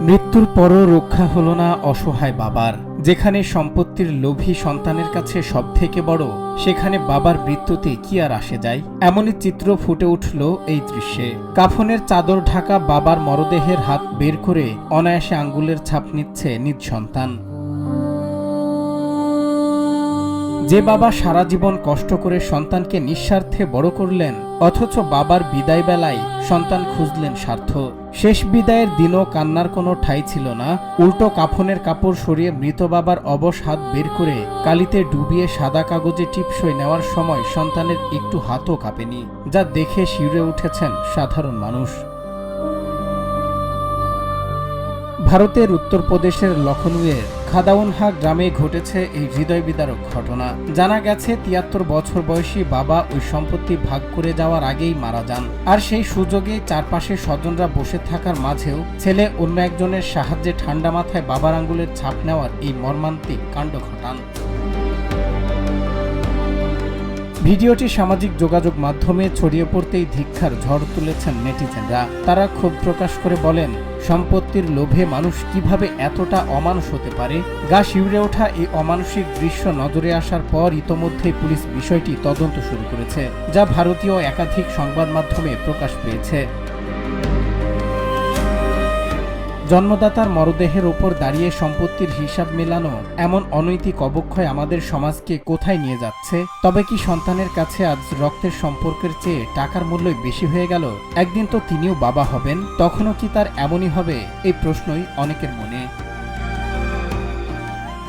মৃত্যুর পরও রক্ষা হলো না অসহায় বাবার। যেখানে সম্পত্তির লোভী সন্তানের কাছে সবথেকে বড়, সেখানে বাবার মৃত্যুতে কি আর আসে যায়? এমনই চিত্র ফুটে উঠল এই দৃশ্যে। কাফনের চাদর ঢাকা বাবার মরদেহের হাত বের করে অনায়াসে আঙ্গুলের ছাপ নিচ্ছে নিজ সন্তান। যে বাবা সারা জীবন কষ্ট করে সন্তানকে নিঃস্বার্থে বড় করলেন, অথচ বাবার বিদায় বেলায় সন্তান খুঁজলেন স্বার্থ। শেষ বিদায়ের দিনও কান্নার কোনো ঠাঁই ছিল না। উল্টো কাফনের কাপড় সরিয়ে মৃত বাবার অবশ হাত বের করে কালিতে ডুবিয়ে সাদা কাগজে টিপসই নেওয়ার সময় সন্তানের একটু হাতও কাঁপেনি, যা দেখে শিউরে উঠেছেন সাধারণ মানুষ। ভারতের উত্তরপ্রদেশের লখনউয়ের খাদাউনহা গ্রামে ঘটেছে এই হৃদয় বিদারক ঘটনা। জানা গেছে ৭৩ বছর বয়সী বাবা ওই সম্পত্তি ভাগ করে যাওয়ার আগেই মারা যান। আর সেই সুযোগে চারপাশে স্বজনরা বসে থাকার মাঝেও ছেলে অন্য একজনের সাহায্যে ঠান্ডা মাথায় বাবার আঙ্গুলের ছাপ নেওয়ার এই মর্মান্তিক কাণ্ড ঘটান। ভিডিওটি সামাজিক যোগাযোগ মাধ্যমে ছড়িয়ে পড়তেই ধিক্কার ঝড় তুলেছেন নেটিজেনরা। তারা ক্ষোভ প্রকাশ করে বলেন, সম্পত্তির লোভে মানুষ কিভাবে এতটা অমানুষ হতে পারে? গা শিউরে ওঠা এই অমানুষিক দৃশ্য নজরে আসার পর ইতোমধ্যেই পুলিশ বিষয়টি তদন্ত শুরু করেছে, যা ভারতীয় একাধিক সংবাদ মাধ্যমে প্রকাশ পেয়েছে। জন্মদাতার মরদেহের ওপর দাঁড়িয়ে সম্পত্তির হিসাব মেলানো এমন অনৈতিক অবক্ষয় আমাদের সমাজকে কোথায় নিয়ে যাচ্ছে? তবে কি সন্তানের কাছে আজ রক্তের সম্পর্কের চেয়ে টাকার মূল্যই বেশি হয়ে গেল? একদিন তো তিনিও বাবা হবেন, তখনও কি তার এমনই হবে? এই প্রশ্নই অনেকের মনে।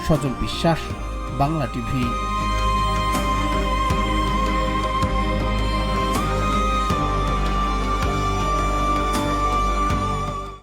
সজল বিশ্বাস, বাংলা টিভি।